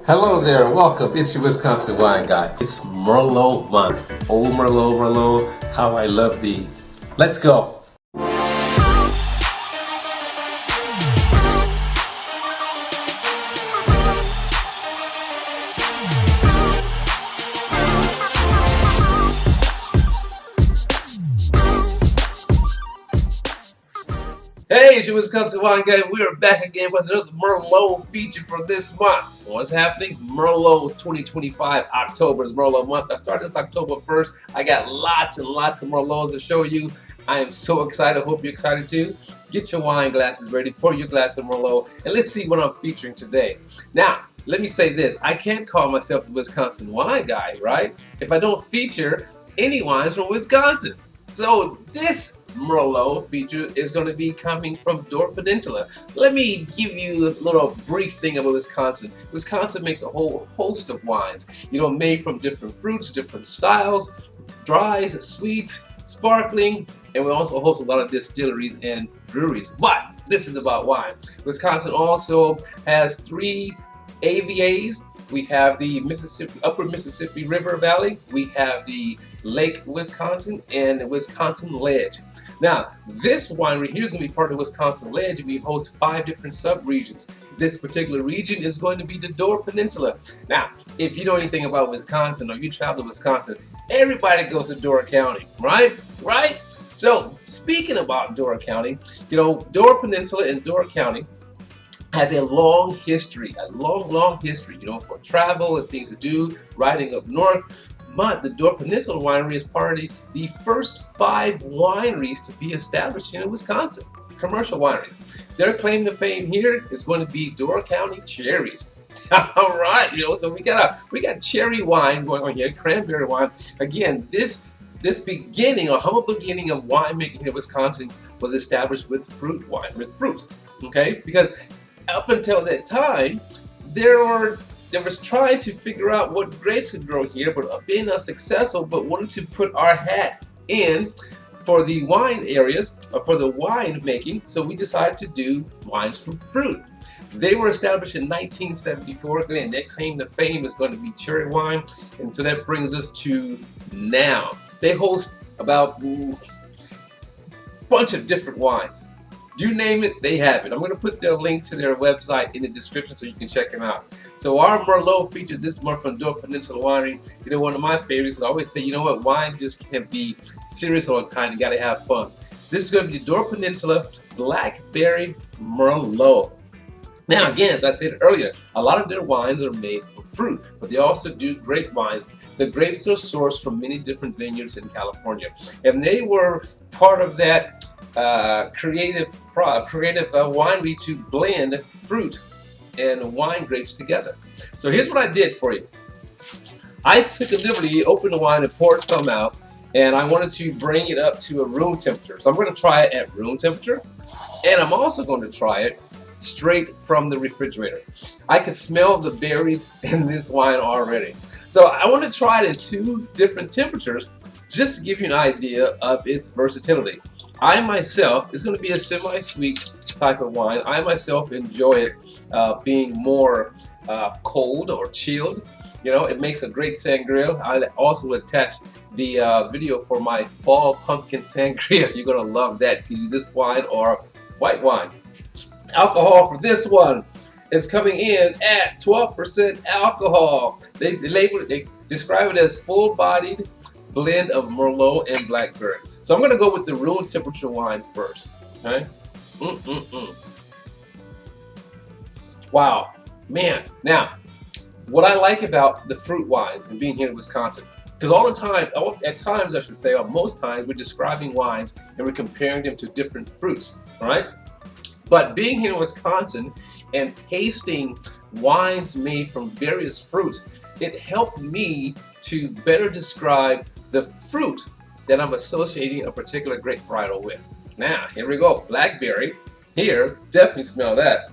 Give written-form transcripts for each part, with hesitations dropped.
Hello there, welcome. It's your Wisconsin wine guy. It's Merlot month. Oh Merlot, Merlot, how I love thee. Let's go. Hey, it's your Wisconsin wine guy. We are back again with another Merlot feature for this month. What's happening? Merlot 2025, October is Merlot month. I started this October 1st. I got lots and lots of Merlots to show you. I am so excited. I hope you're excited too. Get your wine glasses ready. Pour your glass of Merlot. And let's see what I'm featuring today. Now, let me say this. I can't call myself the Wisconsin wine guy, right? If I don't feature any wines from Wisconsin. So this Merlot feature is going to be coming from Door Peninsula. Let me give you a little brief thing about Wisconsin. Wisconsin makes a whole host of wines, made from different fruits, different styles, dries, sweets, sparkling, and we also host a lot of distilleries and breweries. But this is about wine. Wisconsin also has 3 AVAs. We have the Upper Mississippi River Valley, we have the Lake Wisconsin, and the Wisconsin Ledge. Now, this winery here is going to be part of Wisconsin Ledge. We host 5 different sub-regions. This particular region is going to be the Door Peninsula. Now, if you know anything about Wisconsin or you travel to Wisconsin, everybody goes to Door County, right? Right? So, speaking about Door County, Door Peninsula and Door County has a long history, long history, for travel and things to do, riding up north. But the Door Peninsula Winery is part of the first 5 wineries to be established in Wisconsin, commercial wineries. Their claim to fame here is going to be Door County cherries. All right, so we got cherry wine going on here, cranberry wine. Again, this beginning, or humble beginning of winemaking in Wisconsin was established with fruit wine, okay? Because up until that time, there was trying to figure out what grapes could grow here, but being unsuccessful, but wanted to put our hat in for the wine areas, or for the wine making, so we decided to do wines from fruit. They were established in 1974. Again, their claim to fame is going to be cherry wine, and so that brings us to now. They host about a bunch of different wines. You name it, they have it. I'm going to put their link to their website in the description so you can check them out. So our Merlot feature this month from Door Peninsula Winery, one of my favorites, because I always say, wine just can't be serious all the time. You got to have fun. This is going to be Door Peninsula BlackBerry Merlot. Now again, as I said earlier, a lot of their wines are made from fruit, but they also do grape wines. The grapes are sourced from many different vineyards in California, and they were part of that creative winery to blend fruit and wine grapes together. So here's what I did for you. I took a liberty, opened the wine and poured some out, and I wanted to bring it up to a room temperature. So I'm going to try it at room temperature, and I'm also going to try it straight from the refrigerator. I can smell the berries in this wine already. So I want to try it at 2 different temperatures just to give you an idea of its versatility. I myself, it's going to be a semi-sweet type of wine. I myself enjoy it being more cold or chilled. It makes a great sangria. I also attach the video for my fall pumpkin sangria. You're going to love that. Use this wine or white wine. Alcohol for this one is coming in at 12% alcohol. They describe it as full-bodied blend of Merlot and Blackberry. So I'm going to go with the room temperature wine first. Okay. Wow, man. Now, what I like about the fruit wines and being here in Wisconsin, because at times I should say, or most times, we're describing wines and we're comparing them to different fruits. All right. But being here in Wisconsin and tasting wines made from various fruits, it helped me to better describe the fruit that I'm associating a particular grape varietal with. Now, here we go. Blackberry. Here, definitely smell that.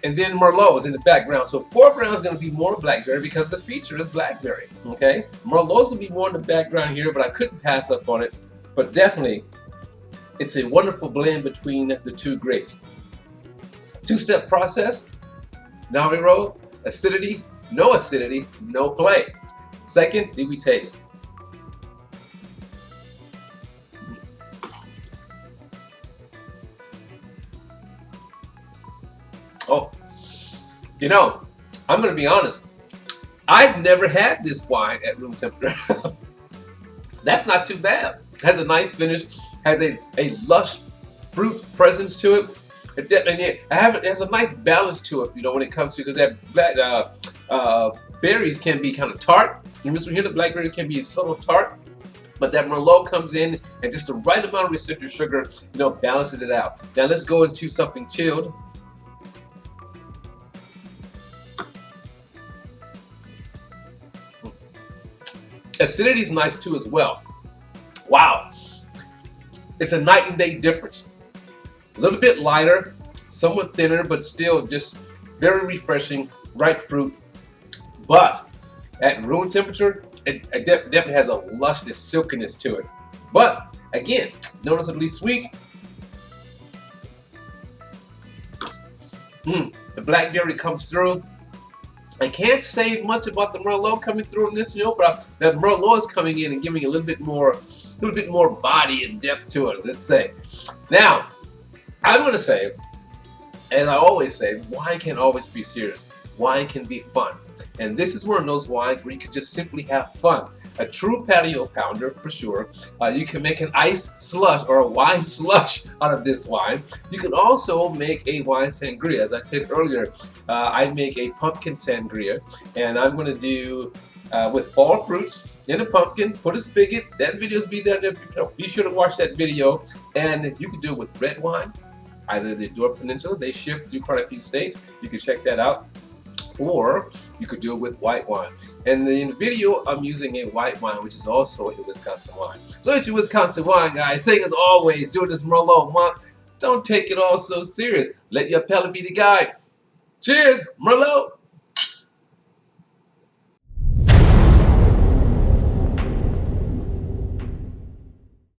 And then Merlot is in the background. So foreground is going to be more blackberry because the feature is blackberry. Okay, Merlot is going to be more in the background here, but I couldn't pass up on it. But definitely, it's a wonderful blend between the 2 grapes. Two-step process. Now we roll. Acidity, no play. Second, do we taste? Oh, you know, I'm going to be honest. I've never had this wine at room temperature. That's not too bad. Has a nice finish. Has a lush fruit presence to it. It has a nice balance to it, you know, when it comes to, because that berries can be kind of tart. And this one here, the blackberry can be subtle tart, but that Merlot comes in and just the right amount of residual sugar, you know, balances it out. Now let's go into something chilled. Acidity is nice too as well. Wow, it's a night and day difference. A little bit lighter, somewhat thinner, but still just very refreshing, ripe fruit. But at room temperature, it definitely has a lushness, silkiness to it. But again, noticeably sweet. The blackberry comes through. I can't say much about the Merlot coming through in this, you know, but that Merlot is coming in and giving a little bit more body and depth to it, let's say. Now, I'm going to say, as I always say, wine can always be serious. Wine can be fun. And this is one of those wines where you can just simply have fun. A true patio pounder, for sure. You can make an ice slush or a wine slush out of this wine. You can also make a wine sangria. As I said earlier, I make a pumpkin sangria. And I'm going to do with fall fruits in a pumpkin, put a spigot. That video's be there. Be sure to watch that video. And you can do it with red wine. Either they do a Peninsula, they ship through quite a few states. You can check that out. Or you could do it with white wine. And in the video, I'm using a white wine, which is also a Wisconsin wine. So it's your Wisconsin wine, guys. Saying as always, during this Merlot month, don't take it all so serious. Let your palate be the guide. Cheers, Merlot!